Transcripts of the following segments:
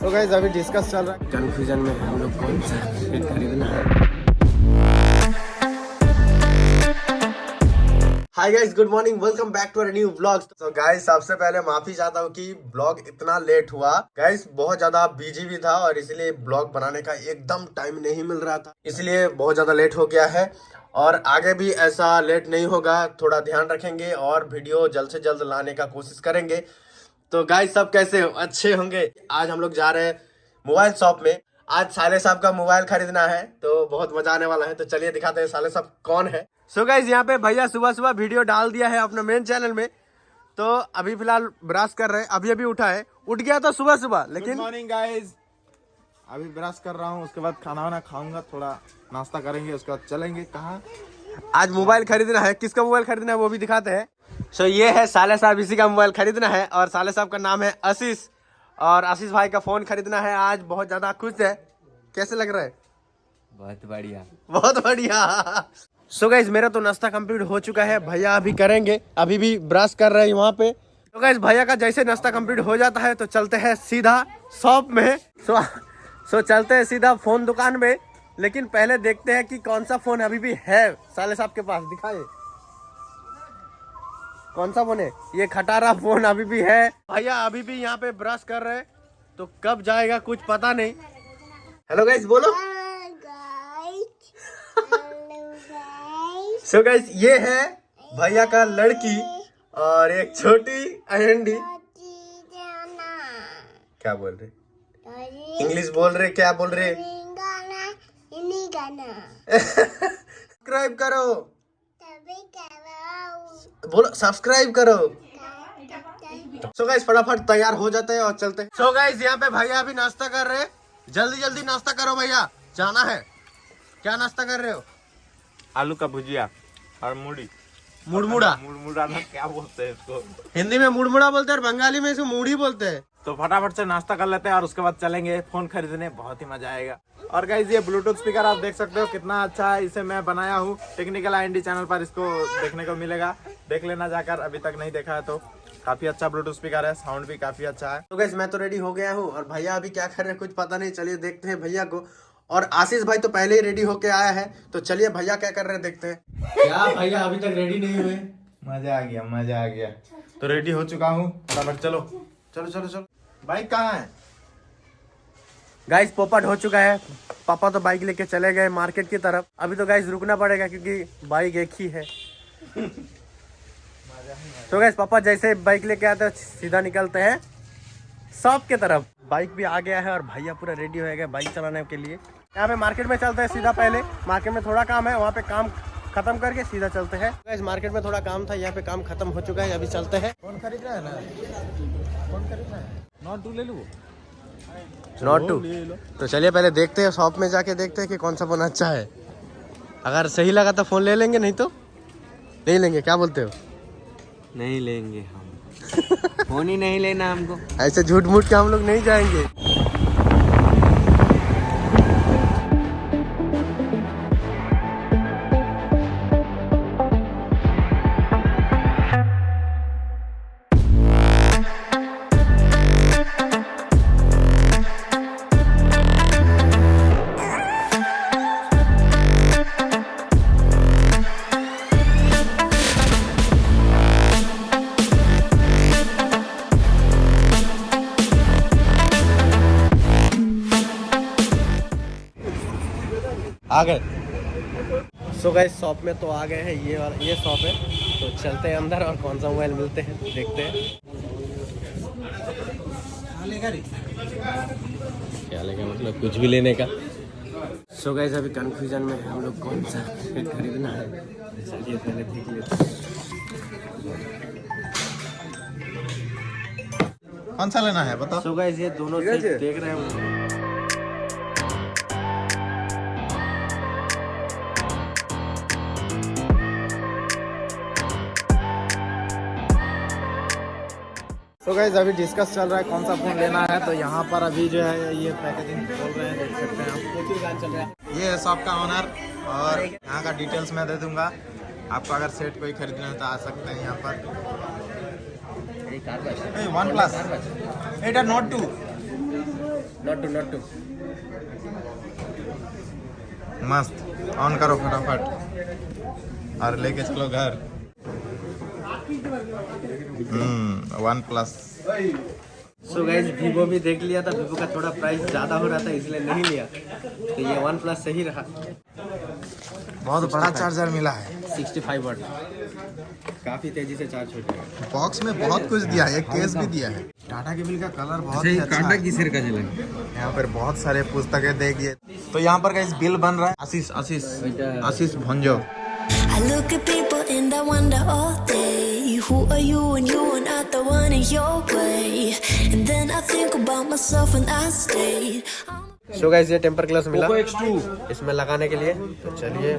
तो गाइस अभी डिस्कस चल रहा है, कंफ्यूजन में हम लोग कौन सा सेट खरीदना है। Hi guys, good morning, welcome back to our new vlog. तो गाइस सबसे पहले माफी चाहता हूँ कि ब्लॉग इतना लेट हुआ। गाइस बहुत ज्यादा बिजी भी था और इसलिए ब्लॉग बनाने का एकदम टाइम नहीं मिल रहा था, इसलिए बहुत ज्यादा लेट हो गया है। और आगे भी ऐसा लेट नहीं होगा, थोड़ा ध्यान रखेंगे और वीडियो जल्द से जल्द लाने का कोशिश करेंगे। तो गाइस सब कैसे हो, अच्छे होंगे। आज हम लोग जा रहे हैं मोबाइल शॉप में। आज साले साहब का मोबाइल खरीदना है, तो बहुत मजा आने वाला है। तो चलिए दिखाते हैं साले साहब कौन है। सो गाइस यहाँ पे भैया सुबह सुबह वीडियो डाल दिया है अपने मेन चैनल में। तो अभी फिलहाल ब्रश कर रहे हैं, अभी अभी उठा है, उठ गया था सुबह सुबह। लेकिन गुड मॉर्निंग गाइस, अभी ब्रश कर रहा हूँ, उसके बाद खाना वाना खाऊंगा, थोड़ा नाश्ता करेंगे, उसके बाद चलेंगे कहाँ। आज मोबाइल खरीदना है। किसका मोबाइल खरीदना है वो भी दिखाते हैं। सो ये है साले साहब, इसी का मोबाइल खरीदना है। और साले साहब का नाम है आशीष, और आशीष भाई का फोन खरीदना है। आज बहुत ज्यादा खुश है। कैसे लग रहा है? बहुत बढ़िया, बहुत बढ़िया। सो गाइस मेरा तो नाश्ता कंप्लीट हो चुका है, भैया अभी करेंगे, अभी भी ब्रश कर रहे हैं वहाँ पे। तो गाइस भैया का जैसे नाश्ता कंप्लीट हो जाता है तो चलते हैं सीधा शॉप में। सो चलते हैं सीधा फोन दुकान में। लेकिन पहले देखते हैं कि कौन सा फोन अभी भी है साले साहब के पास। दिखाए कौन सा फोन है। ये खटारा फोन अभी भी है। भैया अभी भी यहाँ पे ब्रश कर रहे हैं, तो कब जाएगा कुछ पता नहीं। हेलो गाइस बोलो। सो गाइस ये है भैया का लड़की और एक छोटी अंडी। क्या बोल रहे? इंग्लिश बोल रहे, क्या बोल रहे? सब्सक्राइब करो, बोलो सब्सक्राइब करो। सो गाइस फटाफट तैयार हो जाते हैं और चलते हैं। सो गाइस यहाँ पे भैया अभी नाश्ता कर रहे हैं। जल्दी जल्दी नाश्ता करो भैया, जाना है। क्या नाश्ता कर रहे हो? आलू का भुजिया और मूढ़ी। मुड़मुड़ा? मुड़मुड़ा ना क्या बोलते हैं इसको? हिंदी में मुड़मुड़ा बोलते हैं और बंगाली में इसको मूढ़ी बोलते हैं। तो फटाफट से नाश्ता कर लेते हैं और उसके बाद चलेंगे फोन खरीदने, बहुत ही मजा आएगा। और गाइस ये ब्लूटूथ स्पीकर आप देख सकते हो कितना अच्छा है, इसे मैं बनाया हूँ। टेक्निकल IND चैनल पर इसको देखने को मिलेगा, देख लेना जाकर, अभी तक नहीं देखा है तो। काफी अच्छा ब्लूटूथ स्पीकर है, साउंड भी काफी अच्छा है। तो गाइस मैं तो रेडी हो गया हूँ और भैया अभी क्या कर रहे हैं कुछ पता नहीं। चलिए देखते हैं भैया को। और आशीष भाई तो पहले ही रेडी होके आया है, तो चलिए भैया क्या कर रहे हैं देखते हैं। क्या भैया अभी तक रेडी नहीं हुए? मजा आ गया, मजा आ गया। तो रेडी हो चुका हूँ, फटाफट चलो चलो चलो चलो। बाइक कहाँ है? गाइस पोपट हो चुका है, पापा तो बाइक लेके चले गए मार्केट की तरफ। अभी तो गाइस रुकना पड़ेगा क्योंकि बाइक एक ही है। तो गाइस पापा जैसे बाइक लेके आते हैं सीधा निकलते हैं शॉप की तरफ। बाइक भी आ गया है और भैया पूरा रेडी हो गया बाइक चलाने के लिए। यहाँ पे मार्केट में चलते हैं सीधा। पहले मार्केट में थोड़ा काम है, वहाँ पे काम खत्म करके सीधा चलते हैं। गाइस मार्केट में थोड़ा काम था, यहाँ पे काम खत्म हो चुका है, अभी चलते हैं। कौन खरीद रहा है ना? कौन खरीद रहा है? नॉट 2 ले लो, नॉट 2। तो चलिए पहले देखते हैं शॉप में जाके, देखते हैं कि कौन सा फोन अच्छा है। अगर सही लगा तो फोन ले लेंगे, नहीं तो नहीं लेंगे। क्या बोलते हो? नहीं लेंगे हम। फोन ही नहीं लेना हमको। ऐसे झूठ मूठ के हम लोग नहीं जाएंगे। आ गए। सो गाइस शॉप में तो आ गए हैं, ये शॉप है। तो चलते हैं अंदर और कौन सा मोबाइल मिलते हैं देखते हैं। क्या लेगा मतलब कुछ भी लेने का। सो गाइस अभी कंफ्यूजन में हम लोग कौन सा सेट खरीदना है। चलिए पहले देख लेते हैं। कौन सा लेना है बताओ। सो गाइस ये दोनों सेट देख रहे हैं। तो गाइस अभी डिस्कस चल रहा है कौन सा फोन लेना है। तो यहाँ पर अभी जो है ये पैकेजिंग खोल रहे हैं, देख सकते हैं आप। ये है शॉप का ओनर और यहाँ का डिटेल्स मैं दे दूंगा। आपको अगर सेट कोई खरीदना है तो आ सकते हैं यहाँ पर। OnePlus, এটা Note 2 लट्टू मस्त। ऑन करो फटाफट और लेके चलो घर। OnePlus। सो गाइस वीवो भी देख लिया था, वीवो का थोड़ा प्राइस ज़्यादा हो रहा था इसलिए नहीं लिया, तो ये OnePlus सही रहा। बहुत बड़ा चार्जर मिला है। 65 वाट, काफ़ी तेज़ी से चार्ज होता है। बॉक्स में बहुत कुछ दिया है, एक केस भी दिया है। टाटा केबल का कलर बहुत ही अच्छा है। किसर का चला? यहाँ पर बहुत सारे पुस्तकें देखिए। तो यहाँ पर गाइस बिल बन रहा है। आशीष Bhanja. I look at people and I wonder all day, who are you and you are not the one in your way, and then I think about myself and I stayed. So guys ये temper glass मिला इसमें लगाने के लिए, तो चलिए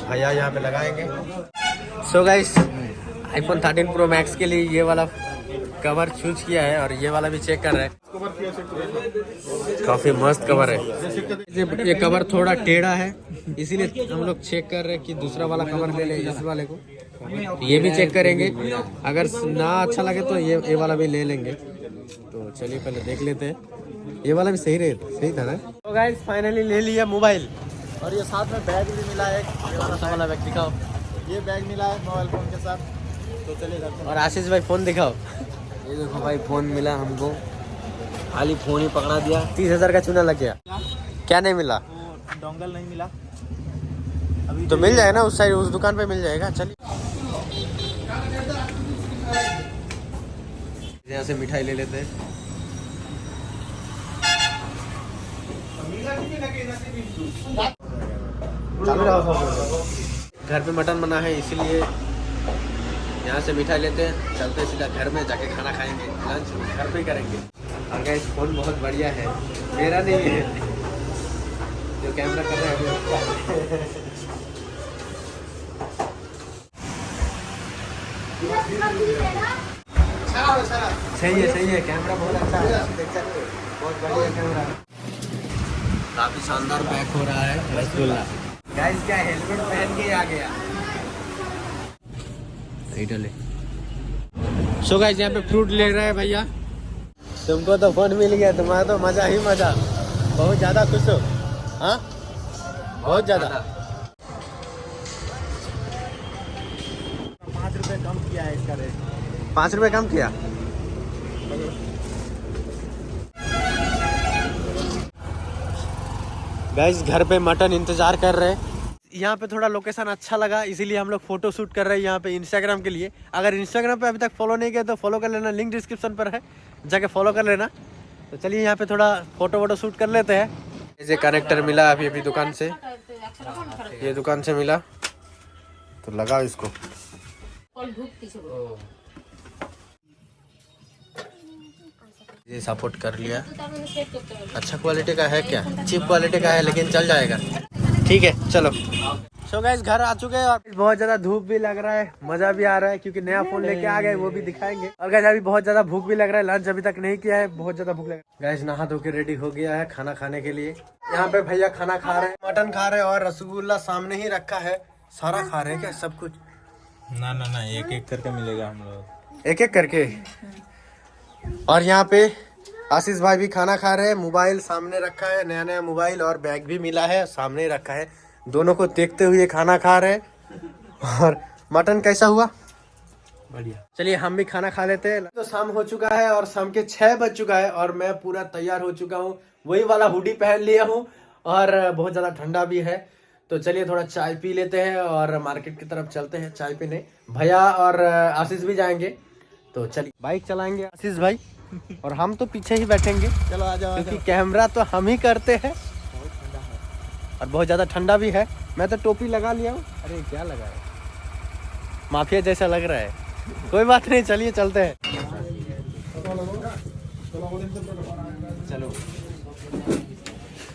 भैया यहाँ पे लगाएंगे। So guys iPhone 13 Pro Max के लिए ये वाला कवर चूज किया है और ये वाला भी चेक कर रहे हैं। काफी मस्त कवर है। ये कवर थोड़ा टेढ़ा है इसीलिए हम लोग चेक कर रहे हैं कि दूसरा वाला कवर ले ले, इस वाले को। ये भी चेक करेंगे, अगर ना अच्छा लगे तो ये वाला भी ले लेंगे। तो चलिए पहले देख लेते हैं, ये वाला भी सही था ना। तो गाइस फाइनली ले लिया मोबाइल और ये साथ में बैग भी मिला है। कौन सा वाला बैग दिखाओ? ये बैग मिला है मोबाइल फोन के साथ। तो चलिए घर और आशीष भाई फोन दिखाओ। ये देखो भाई फोन मिला हमको, खाली फोन ही पकड़ा दिया। 30,000 का चूना लग गया। क्या नहीं मिला? डोंगल नहीं मिला। तो मिल जाएगा ना, उस साइड उस दुकान पे मिल जाएगा। चलिए यहाँ से मिठाई ले लेते हैं। घर पे मटन बना है इसीलिए यहाँ से मिठाई लेते हैं, चलते हैं सीधा घर में जाके खाना खाएंगे, लंच घर पे ही करेंगे। और गाइस फोन बहुत बढ़िया है, मेरा नहीं है, जो कैमरा कर रहा है सही है, कैमरा बहुत अच्छा है, देख सकते हो, बहुत बढ़िया कैमरा। काफी शानदार पैक हो रहा है रसगुल्ला। गाइस क्या हेलमेट पहन के आ गया। सो गाइस यहाँ पे फ्रूट ले रहा है भैया। तुमको तो फोन मिल गया, तुम्हारा तो मजा ही मजा, बहुत ज्यादा खुश हो? हाँ बहुत ज्यादा। 5 रुपए कम किया है इसका रेट। 5 रुपए कम किया। गाइस घर पे मटन इंतजार कर रहे हैं। यहाँ पे थोड़ा लोकेशन अच्छा लगा इसीलिए हम लोग फोटो शूट कर रहे हैं यहाँ पे इंस्टाग्राम के लिए। अगर इंस्टाग्राम पे अभी तक फॉलो नहीं किया तो फॉलो कर लेना, लिंक डिस्क्रिप्शन पर है, जाके फॉलो कर लेना। तो चलिए यहाँ पे थोड़ा फोटो शूट कर लेते हैं। ये कनेक्टर मिला अभी दुकान से, ये दुकान से मिला तो लगाओ इसको। ये सपोर्ट कर लिया। अच्छा क्वालिटी का है क्या? चीप क्वालिटी का है लेकिन चल जाएगा। ठीक है चलो। सो गाइस घर आ चुके हैं और बहुत ज्यादा धूप भी लग रहा है, मजा भी आ रहा है क्योंकि नया फोन लेके आ गए, वो भी दिखाएंगे। और गाइस अभी बहुत ज्यादा भूख भी लग रहा है, लंच अभी तक नहीं किया है, बहुत ज्यादा भूख लग रहा है। गाइस नहा धो के रेडी हो गया है खाना खाने के लिए। यहाँ पे भैया खाना खा रहे हैं, मटन खा रहे हैं और रसगुल्ला सामने ही रखा है। सारा खा रहे हैं क्या सब कुछ? ना एक एक करके मिलेगा हम लोग, एक एक करके। और यहाँ पे आशीष भाई भी खाना खा रहे हैं, मोबाइल सामने रखा है, नया नया मोबाइल और बैग भी मिला है, सामने रखा है। दोनों को देखते हुए खाना खा रहे हैं। और मटन कैसा हुआ? बढ़िया। चलिए हम भी खाना खा लेते हैं। तो शाम हो चुका है और शाम के 6 बज चुका है और मैं पूरा तैयार हो चुका हूँ, वही वाला हुडी पहन लिया हूँ और बहुत ज्यादा ठंडा भी है। तो चलिए थोड़ा चाय पी लेते हैं और मार्केट की तरफ चलते हैं चाय पीने। भैया और आशीष भी जाएंगे, तो चलिए बाइक चलाएंगे आशीष भाई और हम तो पीछे ही बैठेंगे। चलो आ जाओ। क्योंकि कैमरा तो हम ही करते हैं और बहुत ज़्यादा ठंडा भी है। मैं तो टोपी लगा लिया हूँ। अरे क्या लगा है, माफिया जैसा लग रहा है। कोई बात नहीं, चलिए चलते हैं। चलो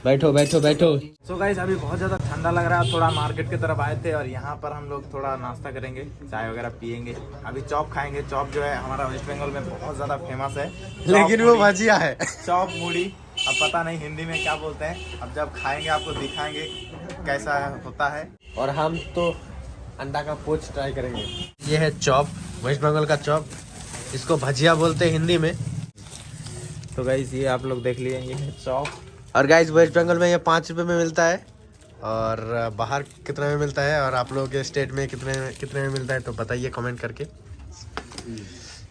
बैठो बैठो बैठो। सो गाइस अभी बहुत ज़्यादा ठंडा लग रहा है, थोड़ा मार्केट की तरफ आए थे और यहाँ पर हम लोग थोड़ा नाश्ता करेंगे, चाय वगैरह पियेंगे। अभी चॉप खाएंगे। चॉप जो है हमारा वेस्ट बंगाल में बहुत ज़्यादा फेमस है, लेकिन वो भजिया है। चॉप मुड़ी, अब पता नहीं हिंदी में क्या बोलते हैं, अब जब खाएंगे आपको दिखाएंगे कैसा होता है। और हम तो अंडा का पोच ट्राई करेंगे। ये है चॉप, वेस्ट बंगाल का चॉप, इसको भजिया बोलते हैं हिंदी में। तो गाइस ये आप लोग देख लिए, ये है चौक। और गाइस वेस्ट बंगाल में ये 5 रुपए में मिलता है, और बाहर कितने में मिलता है, और आप लोगों के स्टेट में कितने में मिलता है, तो बताइए कमेंट करके।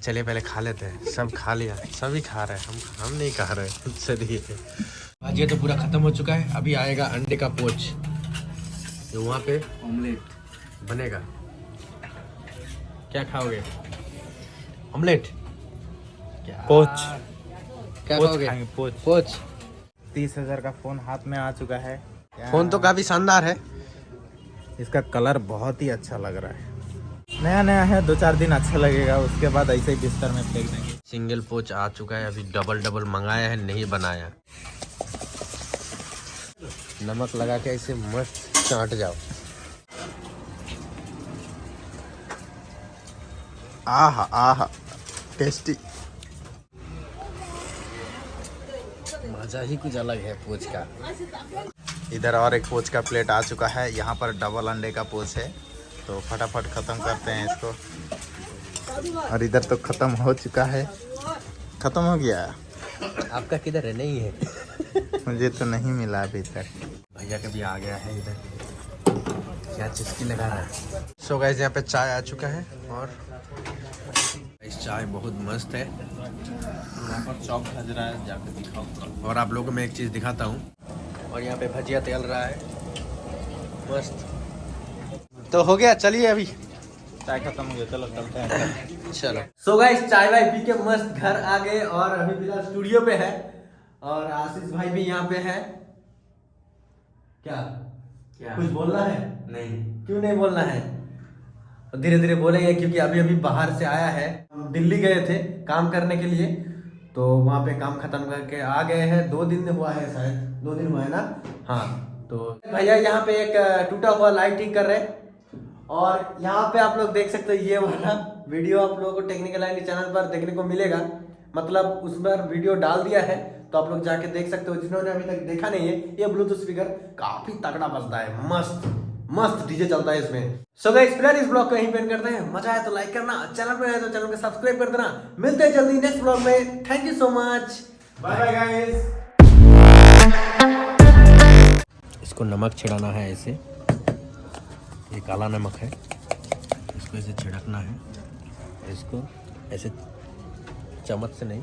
चलिए पहले खा लेते हैं। सब खा लिया, सभी खा रहे हैं, हम नहीं खा रहे। चलिए भाजिया तो पूरा खत्म हो चुका है। अभी आएगा अंडे का पोच, जो वहाँ पे ऑमलेट बनेगा। क्या खाओगे? ऑमलेट? पोच, क्या पोच खाओगे? खाएंगे, पोच। पोच। 30,000 का फोन हाथ में आ चुका है। फोन तो काफी शानदार है। इसका कलर बहुत ही अच्छा लग रहा है। नया नया है, 2-4 दिन अच्छा लगेगा, उसके बाद ऐसे ही बिस्तर में फेंक देंगे। सिंगल पोच आ चुका है। अभी डबल मंगाया है, नहीं बनाया। नमक लगा के ऐसे मस्त चाट जाओ। आहा आहा, टेस्टी। मजा ही कुछ अलग है पोच का। इधर और एक पोच का प्लेट आ चुका है। यहाँ पर डबल अंडे का पोच है, तो फटाफट ख़त्म करते हैं इसको। और इधर तो ख़त्म हो चुका है, ख़त्म हो गया। आपका किधर है? नहीं है। मुझे तो नहीं मिला अभी तक। भैया का भी आ गया है इधर। क्या चुस्की लगा रहा है। सो गाइस यहाँ पे चाय आ चुका है, और इस चाय बहुत मस्त है। वहाँ पर चौक भज रहा है, जाकर दिखाओ। और आप लोगों को मैं एक चीज़ दिखाता हूँ। और यहाँ पे भजिया तल रहा है, मस्त। तो हो गया, चलिए अभी चाय खत्म हो गया, चलो चलते हैं। चलो। सो गाइस चाय वाय पी के मस्त घर आ गए, और अभी फिलहाल स्टूडियो पे है, और आशीष भाई भी यहाँ पे है। क्या कुछ बोलना है? नहीं। क्यों नहीं बोलना है? धीरे धीरे बोलेंगे, क्योंकि अभी अभी बाहर से आया है। हम दिल्ली गए थे काम करने के लिए, तो वहाँ पे काम खत्म करके आ गए हैं। 2 दिन हुआ है, शायद 2 दिन हुआ है ना। हाँ, तो भैया यहाँ पे एक टूटा हुआ लाइट ठीक कर रहे हैं। और यहाँ पे आप लोग देख सकते हो, ये वाला वीडियो आप लोगों को टेक्निकल आईडी चैनल पर देखने को मिलेगा। मतलब उस पर वीडियो डाल दिया है, तो आप लोग जाके देख सकते हो, जिन्होंने अभी तक देखा नहीं है। ये ब्लूटूथ स्पीकर काफी तगड़ा बजता है, मस्त मस्त डीजे चलता है इसमें। सो गाइस फिलहाल इस ब्लॉग को यहीं पे एंड करते हैं। मजा आया तो लाइक करना, चैनल पे आए तो चैनल को सब्सक्राइब कर देना। मिलते हैं जल्दी नेक्स्ट ब्लॉग में। Thank you so much, bye bye guys. इसको नमक छिड़ाना है ऐसे, ये काला नमक है, इसको ऐसे छिड़कना है। इसको ऐसे चम्मच से नहीं,